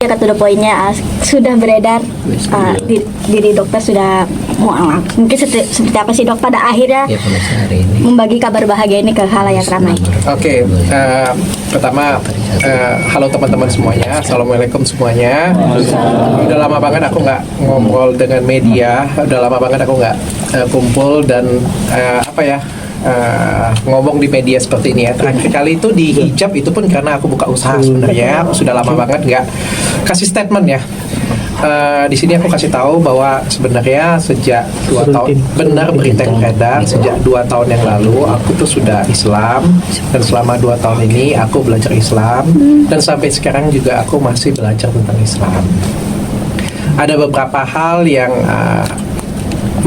Ya kata poinnya sudah beredar diri dokter sudah mungkin seperti apa sih dok pada akhirnya membagi kabar bahagia ini ke khalayak ramai. Oke, pertama halo teman-teman semuanya, assalamualaikum semuanya. Udah lama banget aku nggak ngobrol dengan media, udah lama banget aku nggak kumpul dan ngomong di media seperti ini ya. Terakhir kali itu di hijab itu pun karena aku buka usaha sebenarnya. Aku sudah lama banget nggak kasih statement ya. Di sini aku kasih tahu bahwa sebenarnya sejak 2 tahun benar berita yang beredar sejak 2 tahun yang lalu aku tuh sudah Islam, dan selama 2 tahun ini aku belajar Islam dan sampai sekarang juga aku masih belajar tentang Islam. Ada beberapa hal yang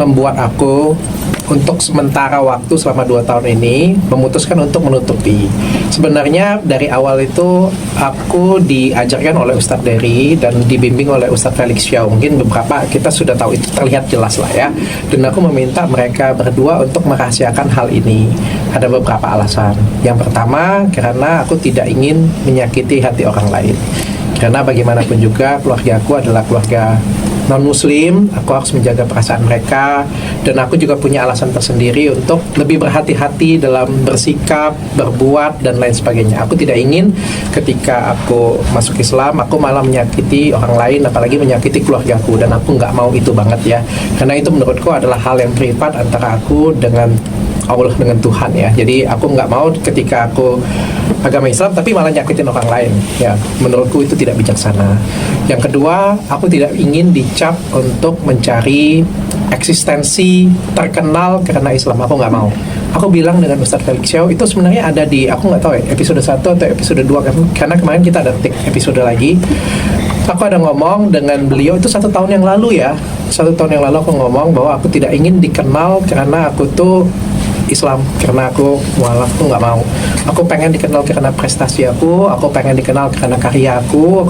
membuat aku untuk sementara waktu selama 2 tahun ini memutuskan untuk menutupi. Sebenarnya dari awal itu aku diajarkan oleh Ustadz Dery dan dibimbing oleh Ustadz Felix Xiao. Mungkin beberapa kita sudah tahu, itu terlihat jelas lah ya. Dan aku meminta mereka berdua untuk merahasiakan hal ini. Ada beberapa alasan. Yang pertama, karena aku tidak ingin menyakiti hati orang lain. Karena bagaimanapun juga keluarga aku adalah keluarga non-muslim, aku harus menjaga perasaan mereka, dan aku juga punya alasan tersendiri untuk lebih berhati-hati dalam bersikap, berbuat, dan lain sebagainya. Aku tidak ingin ketika aku masuk Islam, aku malah menyakiti orang lain, apalagi menyakiti keluargaku, dan aku nggak mau itu banget ya, karena itu menurutku adalah hal yang privat antara aku dengan Allah, dengan Tuhan ya. Jadi aku nggak mau ketika aku agama Islam tapi malah nyakitin orang lain ya. Menurutku itu tidak bijaksana. Yang kedua, aku tidak ingin dicap untuk mencari eksistensi terkenal karena Islam. Aku nggak mau. Aku bilang dengan Ustadz Felix Xiao itu sebenarnya ada di, aku nggak tahu ya, episode 1 atau episode 2 kan, karena kemarin kita ada take episode lagi. Aku ada ngomong dengan beliau itu 1 tahun yang lalu ya. 1 tahun yang lalu aku ngomong bahwa aku tidak ingin dikenal karena aku tuh Islam, karena aku mualaf tuh nggak mau. Aku pengen dikenal karena prestasi aku pengen dikenal karena karya aku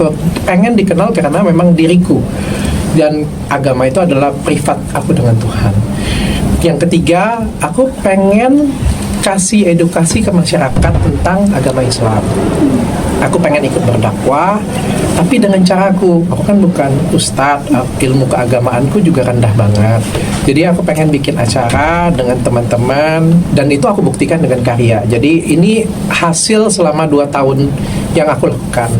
pengen dikenal karena memang diriku, dan agama itu adalah privat aku dengan Tuhan. Yang ketiga, aku pengen kasih edukasi ke masyarakat tentang agama Islam. Aku pengen ikut berdakwah, tapi dengan caraku. Aku kan bukan ustadz, ilmu keagamaanku juga rendah banget. Jadi aku pengen bikin acara dengan teman-teman, dan itu aku buktikan dengan karya. Jadi ini hasil selama 2 tahun yang aku lakukan.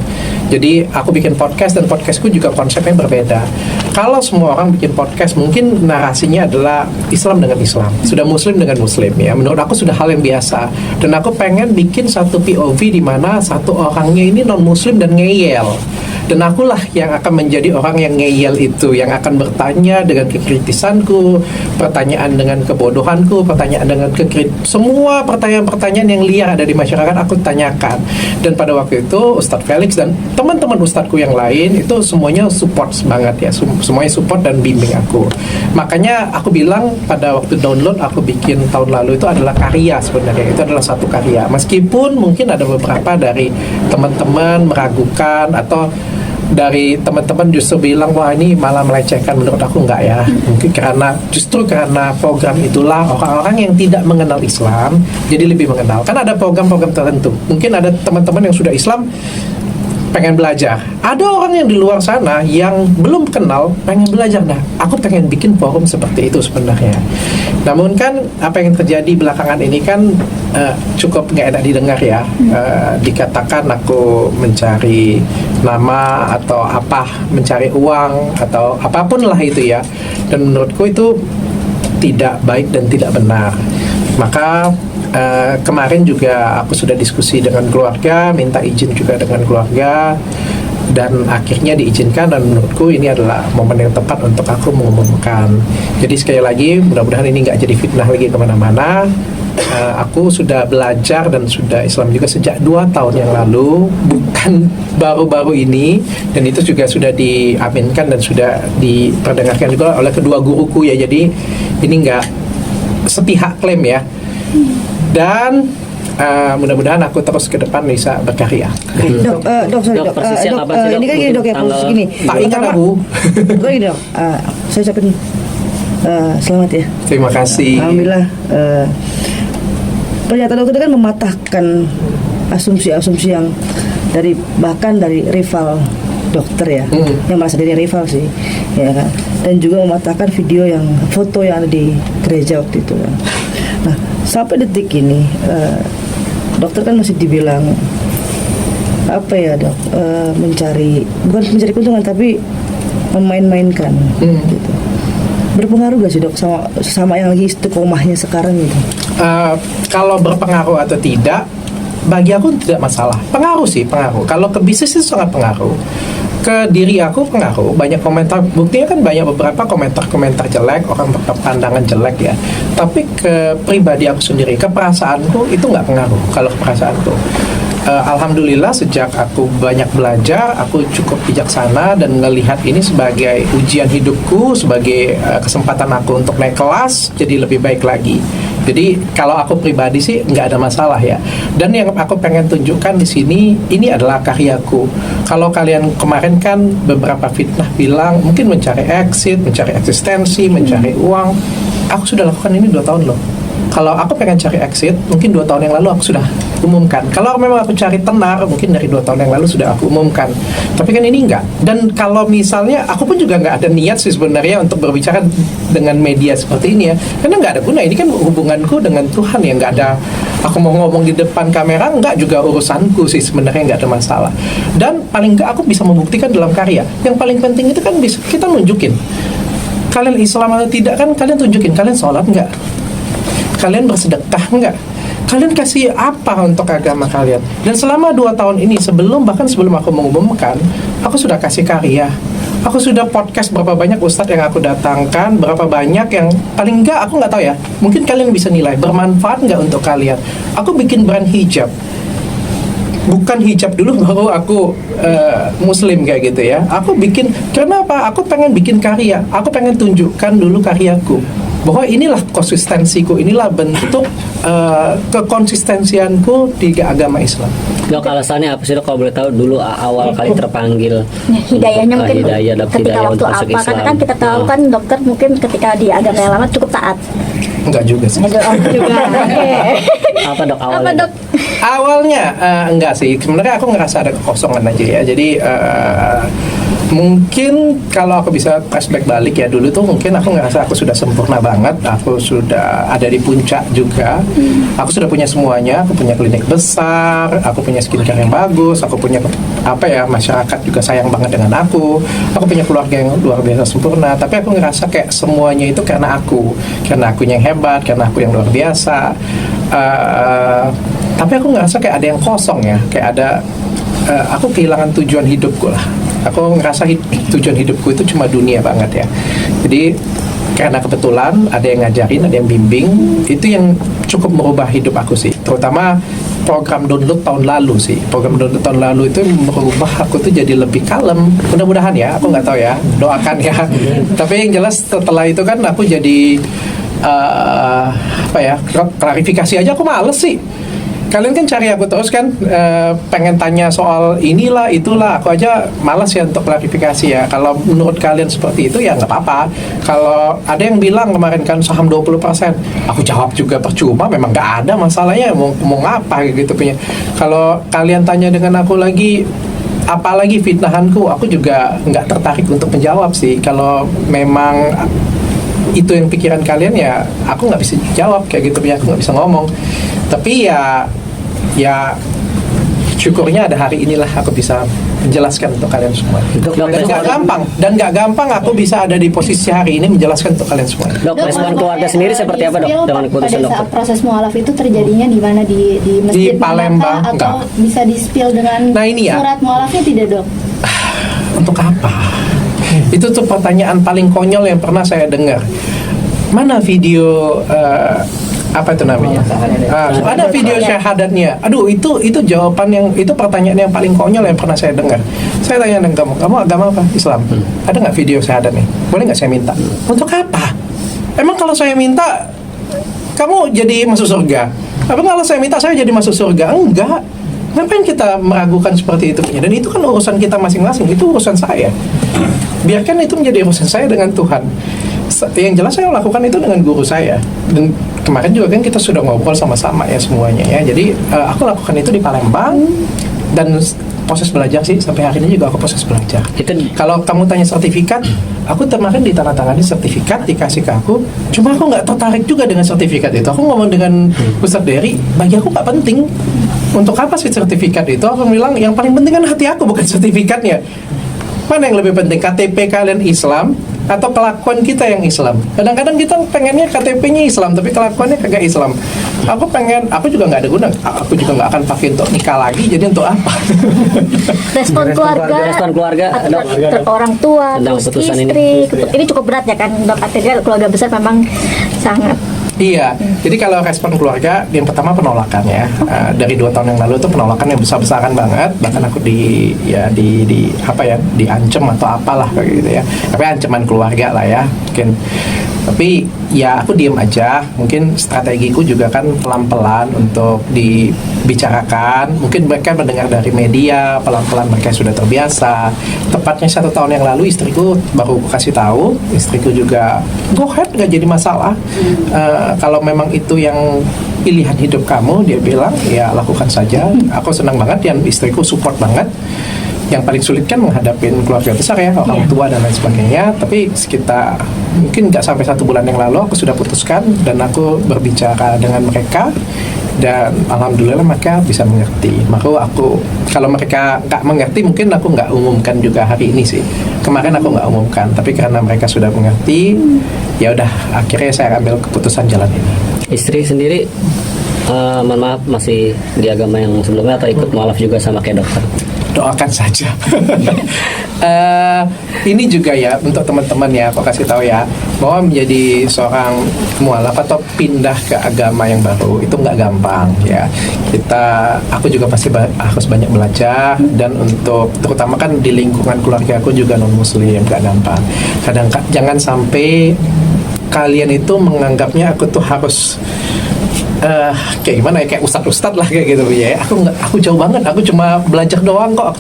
Jadi aku bikin podcast, dan podcastku juga konsepnya berbeda. Kalau semua orang bikin podcast, mungkin narasinya adalah Islam dengan Islam, sudah Muslim dengan Muslim ya. Menurut aku sudah hal yang biasa. Dan aku pengen bikin satu POV di mana satu orangnya ini non Muslim dan ngeyel. Dan akulah yang akan menjadi orang yang ngeyel itu, yang akan bertanya dengan kekritisanku, pertanyaan dengan kebodohanku, pertanyaan dengan semua pertanyaan-pertanyaan yang liar ada di masyarakat aku tanyakan. Dan pada waktu itu Ustadz Felix dan teman-teman ustadzku yang lain itu semuanya support banget ya, semuanya support dan bimbing aku. Makanya aku bilang pada waktu download aku bikin tahun lalu itu adalah karya sebenarnya, itu adalah satu karya. Meskipun mungkin ada beberapa dari teman-teman meragukan atau dari teman-teman justru bilang wah ini malah melecehkan. Menurut aku enggak ya. Mungkin justru karena program itulah orang-orang yang tidak mengenal Islam jadi lebih mengenal. Kan ada program-program tertentu. Mungkin ada teman-teman yang sudah Islam pengen belajar. Ada orang yang di luar sana yang belum kenal pengen belajar. Nah, aku pengen bikin forum seperti itu sebenarnya. Namun kan apa yang terjadi belakangan ini kan cukup nggak enak didengar ya. Dikatakan aku mencari nama atau apa, mencari uang atau apapun lah itu ya. Dan menurutku itu tidak baik dan tidak benar. Maka kemarin juga aku sudah diskusi dengan keluarga, minta izin juga dengan keluarga, dan akhirnya diizinkan. Dan menurutku ini adalah momen yang tepat untuk aku mengumumkan. Jadi sekali lagi mudah-mudahan ini nggak jadi fitnah lagi kemana-mana. Aku sudah belajar dan sudah Islam juga sejak 2 tahun yang lalu, bukan baru-baru ini. Dan itu juga sudah diaminkan dan sudah diperdengarkan juga oleh kedua guruku ya. Jadi ini nggak sepihak klaim ya. Dan mudah-mudahan aku terus ke depan bisa berkarya. Dok, ini kan gini dok ya, posisi gini. Tak ingat aku. Gini dok, saya ucapin selamat ya. Terima kasih. Alhamdulillah. Pernyataan dokter kan mematahkan asumsi-asumsi yang bahkan dari rival dokter ya, yang merasa diri rival sih, ya kan. Dan juga mematahkan video yang foto yang ada di gereja waktu itu kan. Nah, sampai detik ini dokter kan masih dibilang apa ya dok, bukan mencari keuntungan tapi memain-mainkan gitu. Berpengaruh gak sih dok sama yang lagi istiqomahnya sekarang gitu? Kalau berpengaruh atau tidak, bagi aku tidak masalah. Pengaruh sih, pengaruh. Kalau ke bisnis itu sangat pengaruh. Ke diri aku pengaruh. Banyak komentar, buktinya kan banyak beberapa komentar-komentar jelek, orang berpandangan jelek ya. Tapi ke pribadi aku sendiri, ke perasaanku itu nggak pengaruh. Kalau ke perasaanku, alhamdulillah sejak aku banyak belajar, aku cukup bijaksana dan melihat ini sebagai ujian hidupku, sebagai kesempatan aku untuk naik kelas, jadi lebih baik lagi. Jadi kalau aku pribadi sih nggak ada masalah ya. Dan yang aku pengen tunjukkan di sini, ini adalah karyaku. Kalau kalian kemarin kan beberapa fitnah bilang mungkin mencari exit, mencari eksistensi, mencari uang. Aku sudah lakukan ini 2 tahun loh. Kalau aku pengen cari exit, mungkin 2 tahun yang lalu aku sudah umumkan. Kalau memang aku cari tenar, mungkin dari 2 tahun yang lalu sudah aku umumkan. Tapi kan ini enggak. Dan kalau misalnya, aku pun juga nggak ada niat sih sebenarnya untuk berbicara dengan media seperti ini ya. Karena nggak ada guna. Ini kan hubunganku dengan Tuhan ya. Nggak ada, aku mau ngomong di depan kamera, nggak juga urusanku sih sebenarnya, nggak ada masalah. Dan paling nggak aku bisa membuktikan dalam karya. Yang paling penting itu kan bisa kita nunjukin. Kalian Islam atau tidak kan kalian tunjukin. Kalian sholat nggak? Kalian bersedekah enggak? Kalian kasih apa untuk agama kalian? Dan selama 2 tahun ini, bahkan sebelum aku mengumumkan, aku sudah kasih karya. Aku sudah podcast berapa banyak ustadz yang aku datangkan, berapa banyak yang paling enggak aku nggak tahu ya. Mungkin kalian bisa nilai bermanfaat nggak untuk kalian. Aku bikin brand hijab. Bukan hijab dulu baru aku muslim kayak gitu ya. Aku bikin, karena apa? Aku pengen bikin karya. Aku pengen tunjukkan dulu karyaku. Bahwa inilah konsistensiku, inilah bentuk kekonsistensianku di agama Islam. Dok, alasannya apa sih dok kalau boleh tahu dulu awal kali terpanggil? Hidayahnya mungkin hidayah ketika waktu untuk masuk apa? Islam. Karena kan kita tahu kan dokter mungkin ketika di agama yang lama cukup taat. Enggak juga sih. Juga. Apa dok awalnya? Apa dok? Awalnya enggak sih. Sebenarnya aku ngerasa ada kekosongan aja ya. Jadi mungkin kalau aku bisa flashback balik ya, dulu tuh mungkin aku ngerasa aku sudah sempurna banget, aku sudah ada di puncak juga, aku sudah punya semuanya, aku punya klinik besar, aku punya skincare yang bagus, aku punya apa ya, masyarakat juga sayang banget dengan aku punya keluarga yang luar biasa sempurna. Tapi aku ngerasa kayak semuanya itu karena aku yang hebat, karena aku yang luar biasa. Tapi aku ngerasa kayak ada yang kosong ya, kayak ada aku kehilangan tujuan hidupku lah. Aku ngerasa tujuan hidupku itu cuma dunia banget ya. Jadi karena kebetulan ada yang ngajarin, ada yang bimbing, itu yang cukup merubah hidup aku sih. Terutama program download tahun lalu sih. Program download tahun lalu itu merubah aku tuh jadi lebih kalem. Mudah-mudahan ya, aku nggak tahu ya, doakan ya. Tapi yang jelas setelah itu kan aku jadi klarifikasi aja aku males sih. Kalian kan cari aku terus kan, pengen tanya soal inilah itulah, aku aja malas ya untuk klarifikasi ya. Kalau menurut kalian seperti itu ya nggak apa-apa. Kalau ada yang bilang kemarin kan saham 20%, aku jawab juga percuma, memang nggak ada masalahnya, mau ngapa gitu punya. Kalau kalian tanya dengan aku lagi, apalagi fitnahanku, aku juga nggak tertarik untuk menjawab sih. Kalau memang itu yang pikiran kalian ya, aku nggak bisa jawab kayak gitu ya, aku nggak bisa ngomong. Tapi ya syukurnya ada hari inilah aku bisa menjelaskan untuk kalian semua. Dan nggak gampang aku bisa ada di posisi hari ini menjelaskan untuk kalian semua. Dok, respon keluarga sendiri seperti apa dok dengan keputusan pada saat dokter? proses mualaf itu terjadinya di mana, di masjid Di Palembang, manakah, atau enggak. bisa di spill dengan Nah, ini ya. surat mualafnya tidak dok? Untuk apa? Itu tuh pertanyaan paling konyol yang pernah saya dengar. Mana video apa itu namanya? Ada video syahadatnya. Aduh, itu jawaban itu pertanyaan yang paling konyol yang pernah saya dengar. Saya tanya dengan kamu agama apa? Islam. Ada nggak video syahadatnya? Boleh nggak saya minta? Untuk apa? Emang kalau saya minta kamu jadi masuk surga? Apa kalau saya minta saya jadi masuk surga? Enggak. Ngapain kita meragukan seperti itu? Dan itu kan urusan kita masing-masing. Itu urusan saya. Biarkan itu menjadi urusan saya dengan Tuhan. Yang jelas saya lakukan itu dengan guru saya. Dan kemarin juga kan kita sudah ngobrol sama-sama ya semuanya ya. Jadi aku lakukan itu di Palembang. Dan proses belajar sih, sampai hari ini juga aku proses belajar. Itu Kalau kamu tanya sertifikat, aku kemarin ditandatangani sertifikat dikasih ke aku. Cuma aku nggak tertarik juga dengan sertifikat itu. Aku ngomong dengan Ustadz Dery, bagi aku nggak penting. Untuk apa sih sertifikat itu? Aku bilang yang paling penting kan hati aku, bukan sertifikatnya. Mana yang lebih penting, KTP kalian Islam atau kelakuan kita yang Islam? Kadang-kadang kita pengennya KTP-nya Islam, tapi kelakuannya kagak Islam. Aku juga nggak ada guna. Aku juga nggak akan pakai untuk nikah lagi. Jadi untuk apa? Respon keluarga, respon keluarga, atau Dok. orang tua, Tentang terus putusan istri, ini cukup berat ya kan dok, artinya keluarga besar memang sangat. Iya, jadi kalau respon keluarga, yang pertama penolakan ya. Dari 2 tahun yang lalu itu penolakan yang besar-besaran banget. Bahkan aku diancam atau apalah kayak gitu ya. Tapi ancaman keluarga lah ya, mungkin. Tapi ya aku diem aja. Mungkin strategiku juga kan pelan-pelan untuk dibicarakan. Mungkin mereka mendengar dari media, pelan-pelan mereka sudah terbiasa. Tepatnya 1 tahun yang lalu istriku baru kasih tahu. Istriku juga go ahead, nggak jadi masalah. Kalau memang itu yang pilihan hidup kamu, dia bilang ya lakukan saja. Aku senang banget dan istriku support banget. Yang paling sulit kan menghadapin keluarga besar ya, orang tua dan lain sebagainya. Tapi sekitar mungkin nggak sampai 1 bulan yang lalu aku sudah putuskan dan aku berbicara dengan mereka dan alhamdulillah mereka bisa mengerti. Maka aku kalau mereka nggak mengerti mungkin aku nggak umumkan juga hari ini sih. Kemarin aku nggak umumkan, tapi karena mereka sudah mengerti, ya udah akhirnya saya ambil keputusan jalan ini. istri sendiri mohon maaf masih di agama yang sebelumnya atau ikut mualaf juga sama kayak dokter? Doakan saja. Ini juga ya untuk teman-teman ya, aku kasih tahu ya, bahwa menjadi seorang mualaf atau pindah ke agama yang baru itu nggak gampang ya. Aku juga pasti harus banyak belajar, dan untuk terutama kan di lingkungan keluarga aku juga non muslim, nggak gampang. Jangan sampai kalian itu menganggapnya aku tuh harus kayak gimana ya, kayak ustadz lah kayak gitu ya. Aku jauh banget, aku cuma belajar doang kok,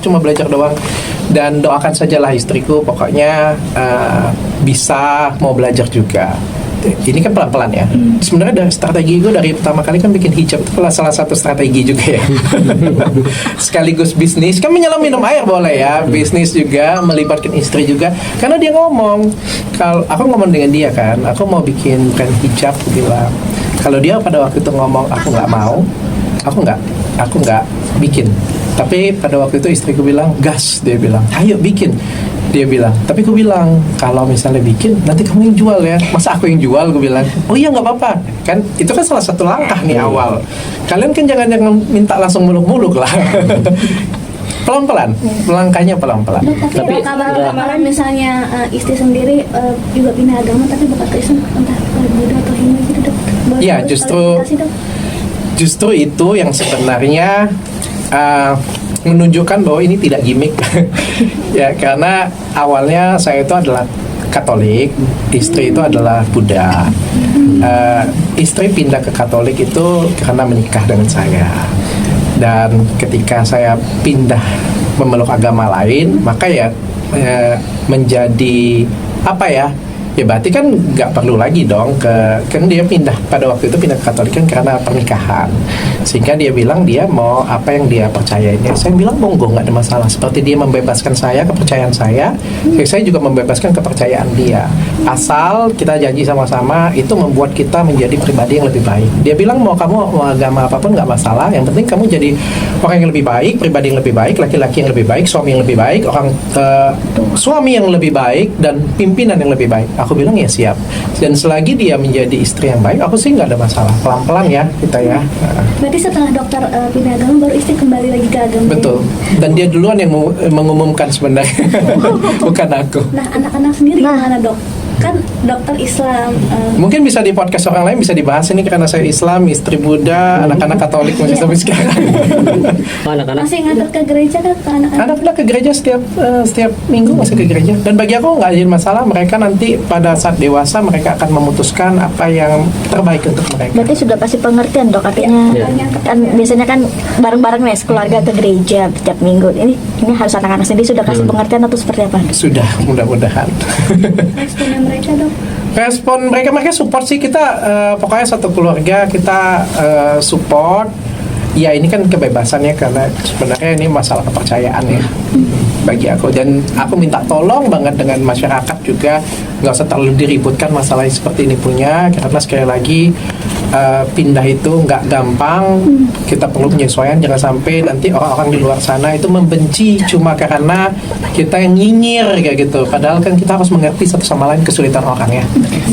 dan doakan sajalah istriku pokoknya bisa mau belajar juga. Ini kan pelan-pelan ya. Sebenarnya dari strategi gue dari pertama kali kan bikin hijab itu salah satu strategi juga ya. Sekaligus bisnis, kan menyelam minum air boleh ya, bisnis juga, melibatkan istri juga. Karena dia ngomong, kalau aku ngomong dengan dia kan, aku mau bikin brand hijab, aku bilang, kalau dia pada waktu itu ngomong aku nggak mau, aku nggak bikin. Tapi pada waktu itu istriku bilang gas, dia bilang ayo bikin. Dia bilang, tapi aku bilang kalau misalnya bikin nanti kamu yang jual ya, masa aku yang jual? Gue bilang oh iya nggak apa-apa, kan itu kan salah satu langkah nih awal. Kalian kan jangan minta langsung muluk-muluk lah. Pelan-pelan, langkahnya pelan-pelan. Tapi kabar kemarin misalnya istri sendiri juga pindah agama tapi bukan Kristen, entah Buddha atau Hindu gitu dok. Ya justru itu yang sebenarnya menunjukkan bahwa ini tidak gimmick. Ya, karena awalnya saya itu adalah Katolik, istri itu adalah Buddha. Istri pindah ke Katolik itu karena menikah dengan saya. Dan ketika saya pindah memeluk agama lain, maka ya menjadi apa ya? Ya berarti kan nggak perlu lagi dong kan dia pindah pada waktu itu pindah ke Katolik kan karena pernikahan, sehingga dia bilang dia mau apa yang dia percayainnya. Saya bilang monggo, nggak ada masalah. Seperti dia membebaskan saya, kepercayaan saya juga membebaskan kepercayaan dia, asal kita janji sama-sama itu membuat kita menjadi pribadi yang lebih baik. Dia bilang mau kamu mau agama apapun nggak masalah, yang penting kamu jadi orang yang lebih baik, pribadi yang lebih baik, laki-laki yang lebih baik, suami yang lebih baik, suami yang lebih baik, dan pimpinan yang lebih baik. Aku bilang ya siap. Dan selagi dia menjadi istri yang baik, aku sih nggak ada masalah. Pelan-pelan ya kita ya. Berarti setelah dokter pindah agama baru istri kembali lagi ke agama. Betul. Dan dia duluan yang mengumumkan sebenarnya, bukan aku. Nah anak-anak sendiri gimana dok? Kan dokter Islam. Mungkin bisa di podcast orang lain bisa dibahas ini, karena saya Islam, istri Buddha, anak-anak Katolik masih sampai sekarang. Anak-anak Masih ngantar ke gereja kan ke anak-anak? Anak-anak ke gereja setiap minggu masih ke gereja. Dan bagi aku nggak jadi masalah. Mereka nanti pada saat dewasa mereka akan memutuskan apa yang terbaik untuk mereka. Berarti sudah pasti pengertian dok, artinya kan biasanya kan bareng-bareng nih keluarga ke gereja setiap minggu. Ini harus anak-anak sendiri sudah kasih pengertian atau seperti apa? Sudah, mudah-mudahan. Responnya mereka dok? Respon mereka support sih kita, pokoknya satu keluarga kita support. ya ini kan kebebasan ya, karena sebenarnya ini masalah kepercayaan ya bagi aku, dan aku minta tolong banget dengan masyarakat juga nggak usah terlalu diributkan masalah seperti ini punya, karena sekali lagi pindah itu nggak gampang, kita perlu penyesuaian, jangan sampai nanti orang-orang di luar sana itu membenci cuma karena kita yang nyinyir kayak gitu, padahal kan kita harus mengerti satu sama lain kesulitan orang ya.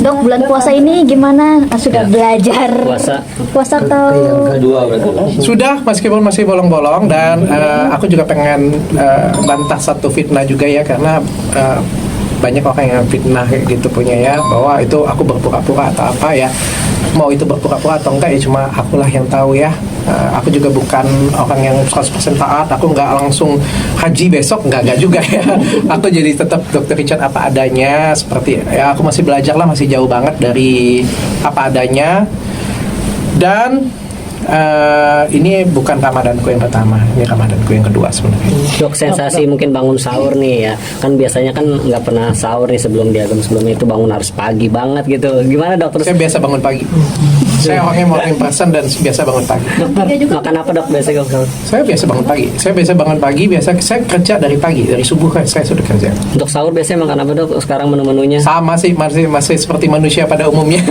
Dok, bulan puasa ini gimana? Sudah belajar puasa atau Kedua berarti. Sudah, meskipun masih bolong-bolong, dan aku juga pengen bantah satu fitnah juga ya, karena banyak orang yang fitnah kayak gitu punya ya, bahwa itu aku berpura-pura atau apa ya. Mau itu berpura-pura atau enggak ya cuma akulah yang tahu ya. Aku juga bukan orang yang 100% taat, aku nggak langsung haji besok, nggak juga ya. Aku jadi tetap Dr. Richard apa adanya, seperti ya aku masih belajar lah, masih jauh banget dari apa adanya. Dan ini bukan Ramadanku yang pertama, ini Ramadanku yang kedua sebenarnya. Dok, sensasi mungkin bangun sahur nih ya, kan biasanya kan nggak pernah sahur nih sebelum diagam, sebelumnya itu bangun harus pagi banget gitu. Gimana dok? Terus Saya biasa bangun pagi. Saya orangnya morning person dan biasa bangun pagi. makan apa dok biasanya dok? Saya biasa bangun pagi. Saya kerja dari pagi, dari subuh kan saya sudah kerja. Untuk sahur biasanya makan apa dok? Sekarang menu-menunya? Sama sih, masih seperti manusia pada umumnya.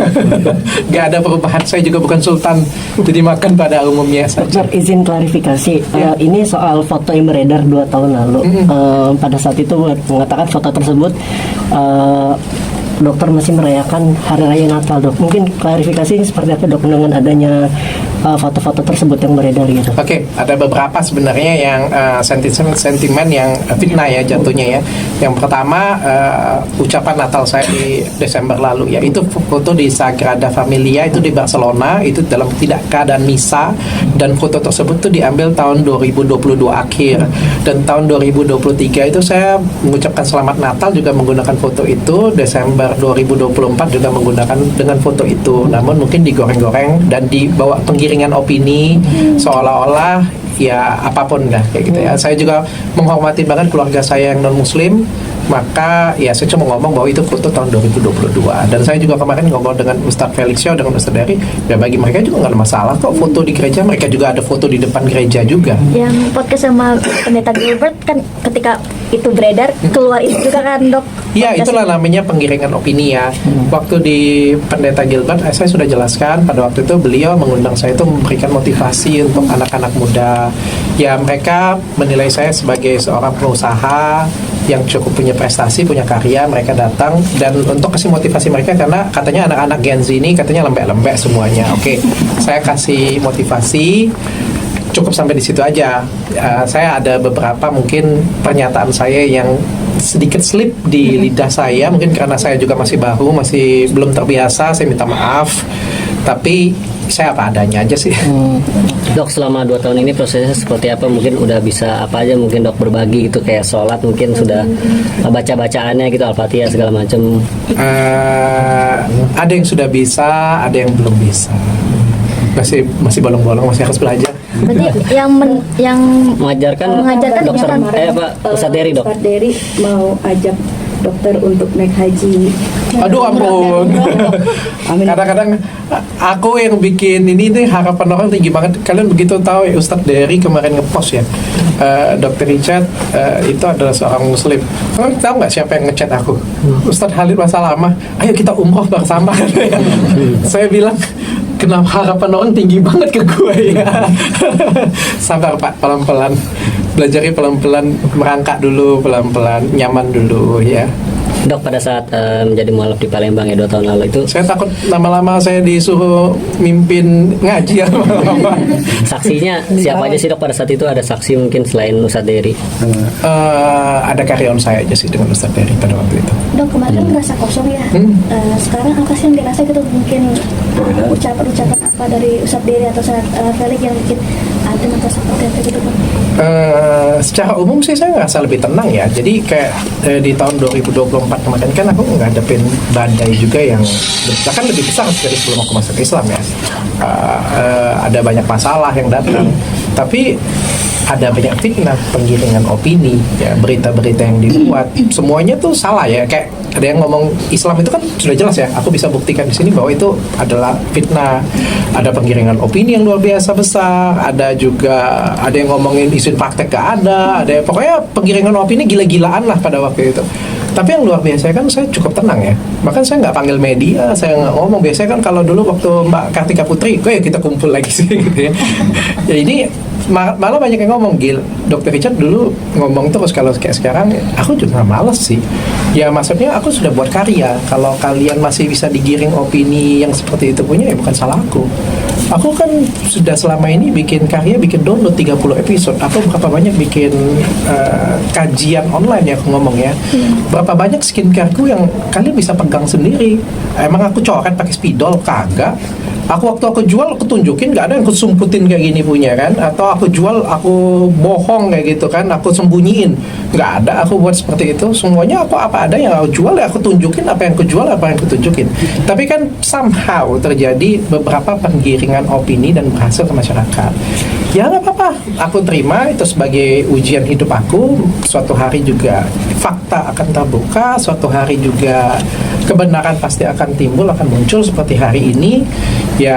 Gak ada perubahan. Saya juga bukan sultan, jadi makan pada umumnya saja. Dokter, izin klarifikasi. Ini soal foto yang beredar 2 tahun lalu. Pada saat itu mengatakan foto tersebut dokter masih merayakan Hari Raya Natal, dok. Mungkin klarifikasi seperti apa dok dengan adanya foto-foto tersebut yang beredar gitu. Oke, ada beberapa sebenarnya yang sentimen yang fitnah ya jatuhnya ya. Yang pertama ucapan Natal saya di Desember lalu ya, itu foto di Sagrada Familia itu di Barcelona, itu dalam tidak keadaan misa, dan foto tersebut tuh diambil tahun 2022 akhir, dan tahun 2023 itu saya mengucapkan selamat Natal juga menggunakan foto itu, Desember 2024 juga menggunakan dengan foto itu, namun mungkin digoreng-goreng dan dibawa penggiringan opini seolah-olah ya apapun dah kayak gitu ya. Saya juga menghormati banget keluarga saya yang non muslim, maka ya saya cuma ngomong bahwa itu foto tahun 2022, dan saya juga kemarin ngomong dengan Ustadz Felix Show, dengan Ustadz Dery, ya bagi mereka juga nggak ada masalah kok foto di gereja, mereka juga ada foto di depan gereja juga. yang podcast sama Pendeta Gilbert kan ketika itu beredar keluar itu juga kan dok? Ya, Podcast itulah ini. namanya penggiringan opini ya. Waktu di Pendeta Gilbert, saya sudah jelaskan pada waktu itu beliau mengundang saya itu memberikan motivasi untuk anak-anak muda. Ya, mereka menilai saya sebagai seorang pengusaha yang cukup punya prestasi, punya karya, mereka datang dan untuk kasih motivasi mereka, karena katanya anak-anak Gen Z ini katanya lembek-lembek semuanya. Oke, saya kasih motivasi. Cukup sampai di situ aja. Saya ada beberapa mungkin pernyataan saya yang sedikit slip di lidah saya, mungkin karena saya juga masih baru, masih belum terbiasa, saya minta maaf. Tapi saya apa adanya aja sih. Dok, selama 2 tahun ini prosesnya seperti apa? Mungkin udah bisa apa aja mungkin dok berbagi gitu, kayak sholat mungkin sudah baca-bacaannya gitu, Al-Fatihah segala macam. Ada yang sudah bisa, ada yang belum bisa. Masih bolong-bolong, masih harus belajar. Berarti yang Mengajarkan dokter Pak Ustadz Dery dok. Ustadz Dery mau ajak dokter untuk naik haji. Aduh ampun. Kadang-kadang aku yang bikin ini nih, harapan orang tinggi banget. Kalian begitu tahu ya, Ustadz Dery kemarin ngepost ya, Dr. Richard itu adalah seorang muslim. Kalian tahu nggak siapa yang ngechat aku? Ustadz Halid Masalama, ayo kita umroh bersama. Saya bilang, kenapa harapan orang tinggi banget ke gue ya. Sabar Pak, pelan-pelan. Belajarnya pelan-pelan, merangkak dulu, pelan-pelan, nyaman dulu ya. Dok, pada saat menjadi mualaf di Palembang ya 2 tahun lalu itu, Saya takut lama-lama saya disuruh mimpin ngaji ya lama-lama. saksinya siapa aja sih dok pada saat itu? Ada saksi mungkin selain Ustadz Dery? Ada karyawan saya aja sih dengan Ustadz Dery pada waktu itu. Dok, kemarin kan ngerasa kosong ya. Sekarang apa sih yang dirasa gitu? Mungkin ucapan-ucapan apa dari Ustadz Dery atau Ustadz Felix yang bikin adem atau seperti apa gitu Pak? Secara umum sih saya ngerasa lebih tenang ya. Jadi kayak di tahun 2024 kemarin kan aku ngadepin badai juga yang bahkan lebih besar dari sebelum aku masuk Islam ya. Ada banyak masalah yang datang. Tapi ada banyak fitnah, penggiringan opini, ya berita-berita yang dibuat, semuanya tuh salah ya. Kayak ada yang ngomong Islam itu kan sudah jelas ya. Aku bisa buktikan di sini bahwa itu adalah fitnah. Ada penggiringan opini yang luar biasa besar. Ada juga ada yang ngomongin isu praktek gak ada. Ada pokoknya penggiringan opini gila-gilaan lah pada waktu itu. Tapi yang luar biasa kan saya cukup tenang ya. Bahkan saya nggak panggil media, saya nggak ngomong. Biasanya kan kalau dulu waktu Mbak Kartika Putri, kok ya kita kumpul lagi sih gitu ya. Ya ini malah banyak yang ngomong, Gil, Dr. Richard dulu ngomong terus, kalau kayak sekarang aku juga males sih. Ya maksudnya aku sudah buat karya. Kalau kalian masih bisa digiring opini yang seperti itu punya, ya bukan salah aku. Aku kan sudah selama ini bikin karya, bikin download 30 episode. Aku berapa banyak bikin kajian online ya aku ngomong ya. Berapa banyak skincareku yang kalian bisa pegang sendiri. Emang aku coret pakai spidol? Kagak. Waktu aku jual, aku tunjukin, gak ada yang aku sumputin kayak gini punya kan. Atau aku jual, aku bohong kayak gitu kan, aku sembunyiin. Gak ada aku buat seperti itu. Semuanya aku apa ada yang aku jual, ya aku tunjukin apa yang aku jual, apa yang aku tunjukin. Tapi kan somehow terjadi beberapa penggiringan opini dan berhasil ke masyarakat. Ya nggak apa-apa, aku terima itu sebagai ujian hidup aku. Suatu hari juga fakta akan terbuka, suatu hari juga kebenaran pasti akan timbul, akan muncul seperti hari ini. Ya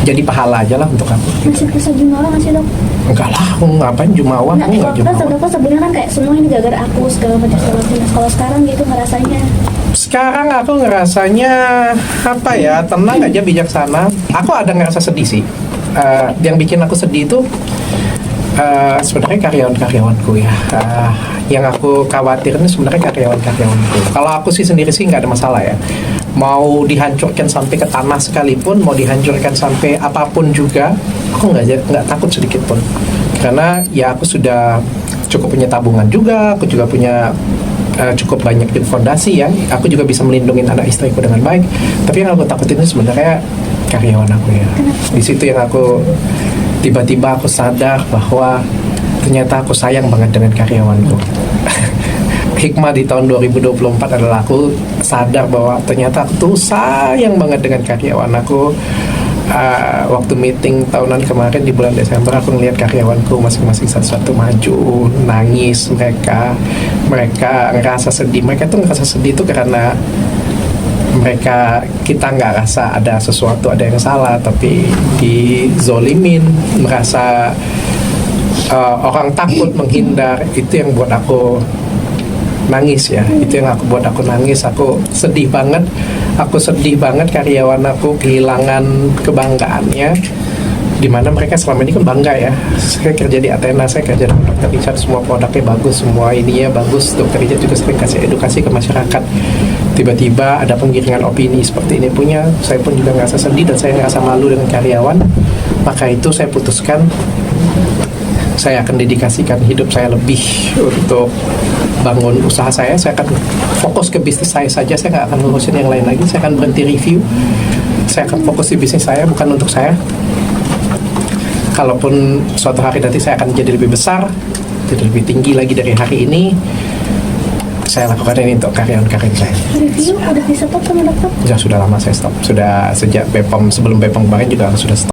jadi pahala aja lah untuk aku. Masih bisa jumawa nggak sih, Dok? Enggak lah, aku ngapain jumawa? Nggak, Aku nggak kan jumawa. Dok sebenarnya kan kayak semua ini gara-gara aku segala macam segala macam. Kalau sekarang gitu ngerasanya Sekarang aku ngerasanya apa ya, tenang aja, bijaksana. Aku ada ngerasa sedih sih. Yang bikin aku sedih itu sebenarnya karyawan-karyawanku ya. Yang aku khawatirin sebenarnya karyawan-karyawanku. Kalau aku sih sendiri sih nggak ada masalah ya. Mau dihancurkan sampai ke tanah sekalipun, mau dihancurkan sampai apapun juga, aku nggak takut sedikit pun. Karena ya aku sudah cukup punya tabungan juga, aku juga punya cukup banyak di fondasi ya. Aku juga bisa melindungi anak istriku dengan baik. Tapi yang aku takutin itu sebenarnya karyawan aku ya. Di situ yang aku tiba-tiba aku sadar bahwa ternyata aku sayang banget dengan karyawanku. Hikmah di tahun 2024 adalah aku sadar bahwa ternyata aku tuh sayang banget dengan karyawan aku. Waktu meeting tahunan kemarin di bulan Desember, aku ngeliat karyawanku masing-masing satu-satu maju, nangis, mereka ngerasa sedih. Mereka tuh ngerasa sedih itu karena kita nggak rasa ada sesuatu, ada yang salah, tapi dizolimin, merasa orang takut, menghindar. Itu yang buat aku nangis ya. Itu yang buat aku nangis. Aku sedih banget karyawan aku kehilangan kebanggaannya, dimana mereka selama ini kan bangga ya. Saya kerja di Athena, saya kerja dengan Dr. Richard, semua produknya bagus, semua ininya bagus. Dr. Richard juga sering kasih edukasi ke masyarakat. Tiba-tiba ada penggiringan opini seperti ini punya, saya pun juga ngerasa sedih dan saya ngerasa malu dengan karyawan. Maka itu saya putuskan saya akan dedikasikan hidup saya lebih untuk bangun usaha saya. Saya akan fokus ke bisnis saya saja, saya nggak akan ngurusin yang lain lagi. Saya akan berhenti review, saya akan fokus di bisnis saya, bukan untuk saya. Kalaupun suatu hari nanti saya akan jadi lebih besar, jadi lebih tinggi lagi dari hari ini, saya lakukan ini untuk karyawan-karyawan saya. review udah di stop sama dokter. Ya sudah lama saya stop, sudah sejak BPOM, sebelum BPOM kemarin juga sudah stop.